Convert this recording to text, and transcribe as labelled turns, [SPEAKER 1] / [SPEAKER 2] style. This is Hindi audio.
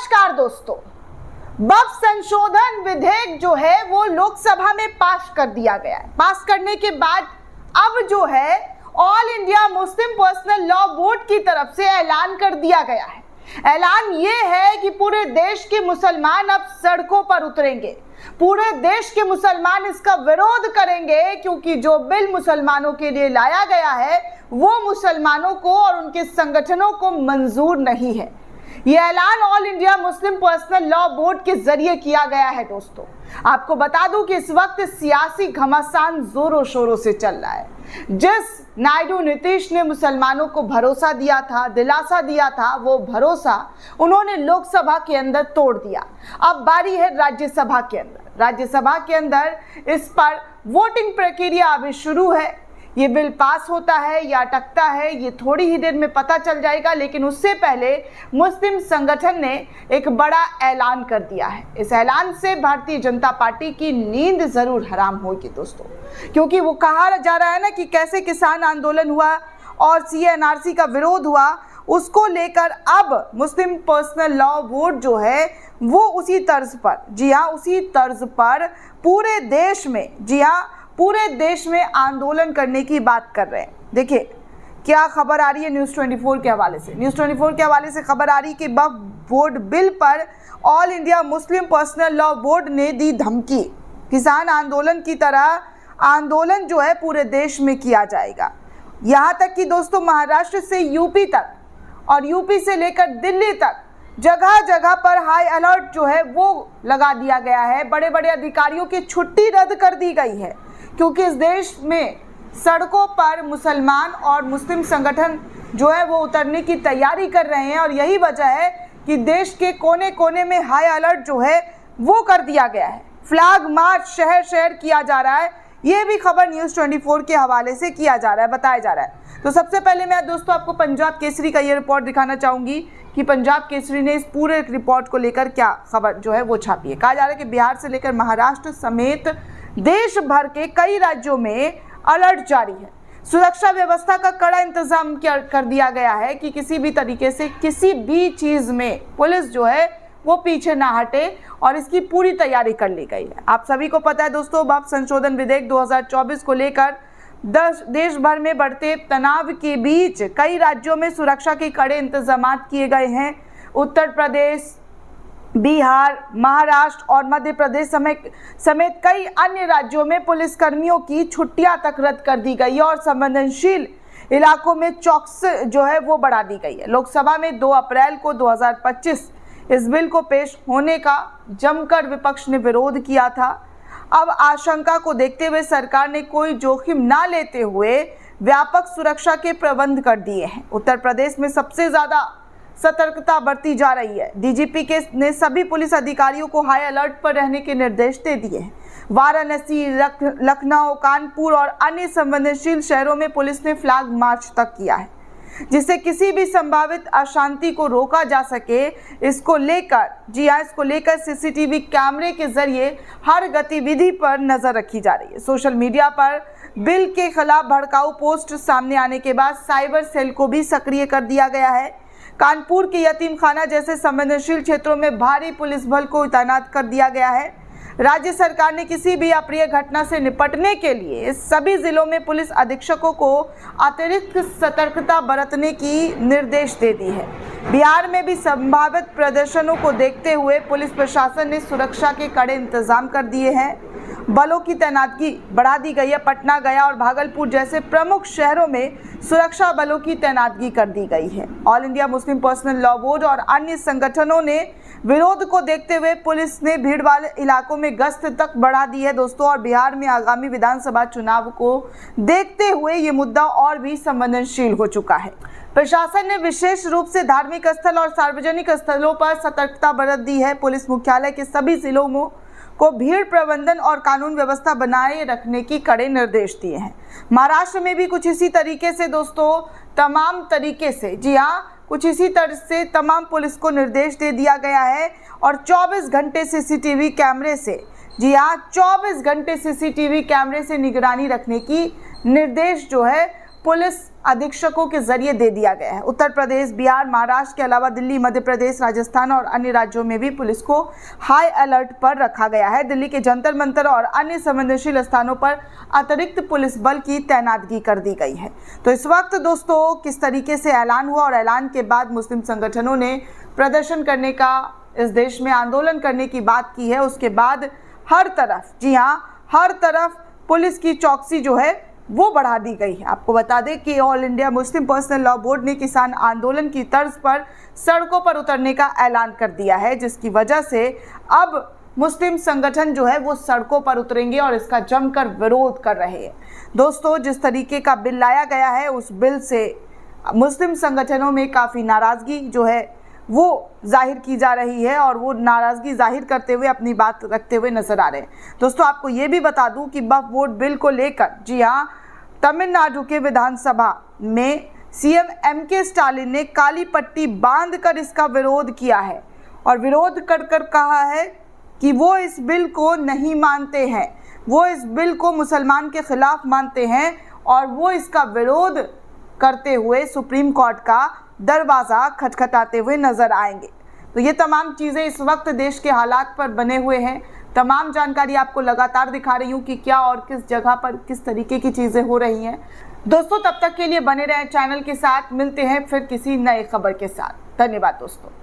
[SPEAKER 1] नमस्कार दोस्तों, वक्फ संशोधन विधेयक जो है वो लोकसभा में पास कर दिया गया है। पास करने के बाद अब जो है all India Muslim personal law board की तरफ से ऐलान कर दिया गया है। ऐलान ये है कि पूरे देश के मुसलमान अब सड़कों पर उतरेंगे। पूरे देश के मुसलमान इसका विरोध करेंगे क्योंकि जो बिल मुसलमानों के लिए लाया गया है वो मुसलमानों को और उनके संगठनों को मंजूर नहीं है। ये ऐलान all India Muslim personal law board के जरिए किया गया है। दोस्तों, आपको बता दूं कि इस वक्त सियासी घमासान जोरों शोरों से चल रहा है। जिस नायडू नीतीश ने मुसलमानों को भरोसा दिया था, दिलासा दिया था, वो भरोसा उन्होंने लोकसभा के अंदर तोड़ दिया। अब बारी है राज्यसभा के अंदर। राज्यसभा के अंदर इस पर वोटिंग प्रक्रिया अभी शुरू है। ये बिल पास होता है या अटकता है ये थोड़ी ही देर में पता चल जाएगा, लेकिन उससे पहले मुस्लिम संगठन ने एक बड़ा ऐलान कर दिया है। इस ऐलान से भारतीय जनता पार्टी की नींद जरूर हराम होगी दोस्तों, क्योंकि वो कहा जा रहा है ना कि कैसे किसान आंदोलन हुआ और CA/NRC का विरोध हुआ, उसको लेकर अब मुस्लिम पर्सनल लॉ बोर्ड जो है वो उसी तर्ज पर, जी हाँ उसी तर्ज पर पूरे देश में, जी हाँ पूरे देश में आंदोलन करने की बात कर रहे हैं। देखिए क्या खबर आ रही है न्यूज़ 24 के हवाले से। न्यूज़ 24 के हवाले से खबर आ रही कि वक्फ बोर्ड बिल पर all India Muslim personal law board ने दी धमकी। किसान आंदोलन की तरह आंदोलन जो है पूरे देश में किया जाएगा। यहाँ तक कि दोस्तों महाराष्ट्र से यूपी तक और यूपी से लेकर दिल्ली तक जगह जगह पर हाई अलर्ट जो है वो लगा दिया गया है। बड़े बड़े अधिकारियों की छुट्टी रद्द कर दी गई है क्योंकि इस देश में सड़कों पर मुसलमान और मुस्लिम संगठन जो है वो उतरने की तैयारी कर रहे हैं और यही वजह है कि देश के कोने कोने में हाई अलर्ट जो है वो कर दिया गया है। फ्लैग मार्च शहर शहर किया जा रहा है। ये भी खबर न्यूज़ 24 के हवाले से किया जा रहा है, बताया जा रहा है। तो सबसे पहले मैं दोस्तों आपको पंजाब केसरी का ये रिपोर्ट दिखाना चाहूँगी कि पंजाब केसरी ने इस पूरे रिपोर्ट को लेकर क्या खबर जो है वो छापी है। कहा जा रहा है कि बिहार से लेकर महाराष्ट्र समेत देश भर के कई राज्यों में अलर्ट जारी है। सुरक्षा व्यवस्था का कड़ा इंतजाम कर दिया गया है कि किसी भी तरीके से किसी भी चीज़ में पुलिस जो है वो पीछे ना हटे और इसकी पूरी तैयारी कर ली गई है। आप सभी को पता है दोस्तों, वक्फ संशोधन विधेयक 2024 को लेकर देश भर में बढ़ते तनाव के बीच कई राज्यों में सुरक्षा के कड़े इंतजाम किए गए हैं। उत्तर प्रदेश, बिहार, महाराष्ट्र और मध्य प्रदेश समेत कई अन्य राज्यों में पुलिसकर्मियों की छुट्टियां तक रद्द कर दी गई है और संवेदनशील इलाकों में चौकसी जो है वो बढ़ा दी गई है। लोकसभा में 2 अप्रैल को 2025 इस बिल को पेश होने का जमकर विपक्ष ने विरोध किया था। अब आशंका को देखते हुए सरकार ने कोई जोखिम ना लेते हुए व्यापक सुरक्षा के प्रबंध कर दिए हैं। उत्तर प्रदेश में सबसे ज़्यादा सतर्कता बरती जा रही है। DGP ने सभी पुलिस अधिकारियों को हाई अलर्ट पर रहने के निर्देश दे दिए हैं। वाराणसी, लखनऊ, कानपुर और अन्य संवेदनशील शहरों में पुलिस ने फ्लैग मार्च तक किया है जिससे किसी भी संभावित अशांति को रोका जा सके। इसको लेकर CCTV कैमरे के जरिए हर गतिविधि पर नजर रखी जा रही है। सोशल मीडिया पर बिल के खिलाफ भड़काऊ पोस्ट सामने आने के बाद साइबर सेल को भी सक्रिय कर दिया गया है। कानपुर के यतीम खाना जैसे संवेदनशील क्षेत्रों में भारी पुलिस बल को तैनात कर दिया गया है। राज्य सरकार ने किसी भी अप्रिय घटना से निपटने के लिए सभी जिलों में पुलिस अधीक्षकों को अतिरिक्त सतर्कता बरतने की निर्देश दे दी है। बिहार में भी संभावित प्रदर्शनों को देखते हुए पुलिस प्रशासन ने सुरक्षा के कड़े इंतजाम कर दिए हैं। बलों की तैनाती बढ़ा दी गई है। पटना, गया और भागलपुर जैसे प्रमुख शहरों में सुरक्षा बलों की तैनाती कर दी गई है। All India Muslim personal law board और अन्य संगठनों ने विरोध को देखते हुए पुलिस ने भीड़ वाले इलाकों में गश्त तक बढ़ा दी है दोस्तों। और बिहार में आगामी विधानसभा चुनाव को देखते हुए ये मुद्दा और भी संवेदनशील हो चुका है। प्रशासन ने विशेष रूप से धार्मिक स्थल और सार्वजनिक स्थलों पर सतर्कता बरत दी है। पुलिस मुख्यालय के सभी जिलों को भीड़ प्रबंधन और कानून व्यवस्था बनाए रखने की कड़े निर्देश दिए हैं। महाराष्ट्र में भी कुछ इसी तरीके से दोस्तों तमाम तरीके से, जी हाँ कुछ इसी तरह से तमाम पुलिस को निर्देश दे दिया गया है और 24 घंटे CCTV कैमरे से, जी हाँ 24 घंटे CCTV कैमरे से निगरानी रखने की निर्देश जो है पुलिस अधीक्षकों के जरिए दे दिया गया है। उत्तर प्रदेश, बिहार, महाराष्ट्र के अलावा दिल्ली, मध्य प्रदेश, राजस्थान और अन्य राज्यों में भी पुलिस को हाई अलर्ट पर रखा गया है। दिल्ली के जंतर मंतर और अन्य संवेदनशील स्थानों पर अतिरिक्त पुलिस बल की तैनातगी कर दी गई है। तो इस वक्त दोस्तों किस तरीके से ऐलान हुआ और ऐलान के बाद मुस्लिम संगठनों ने प्रदर्शन करने का, इस देश में आंदोलन करने की बात की है, उसके बाद हर तरफ, जी हाँ, हर तरफ पुलिस की चौकसी जो है वो बढ़ा दी गई है। आपको बता दें कि all India Muslim personal law board ने किसान आंदोलन की तर्ज पर सड़कों पर उतरने का ऐलान कर दिया है, जिसकी वजह से अब मुस्लिम संगठन जो है वो सड़कों पर उतरेंगे और इसका जमकर विरोध कर रहे हैं। दोस्तों, जिस तरीके का बिल लाया गया है उस बिल से मुस्लिम संगठनों में काफ़ी नाराज़गी जो है वो जाहिर की जा रही है और वो नाराज़गी जाहिर करते हुए अपनी बात रखते हुए नजर आ रहे हैं। दोस्तों, आपको ये भी बता दूं कि वक्फ बोर्ड बिल को लेकर, जी हाँ, तमिलनाडु के विधानसभा में सीएम एमके स्टालिन ने काली पट्टी बांधकर इसका विरोध किया है और विरोध कर कहा है कि वो इस बिल को नहीं मानते हैं, वो इस बिल को मुसलमान के खिलाफ मानते हैं और वो इसका विरोध करते हुए सुप्रीम कोर्ट का दरवाज़ा खटखटाते हुए नजर आएंगे। तो ये तमाम चीज़ें इस वक्त देश के हालात पर बने हुए हैं। तमाम जानकारी आपको लगातार दिखा रही हूँ कि क्या और किस जगह पर किस तरीके की चीज़ें हो रही हैं। दोस्तों, तब तक के लिए बने रहें चैनल के साथ। मिलते हैं फिर किसी नए खबर के साथ। धन्यवाद दोस्तों।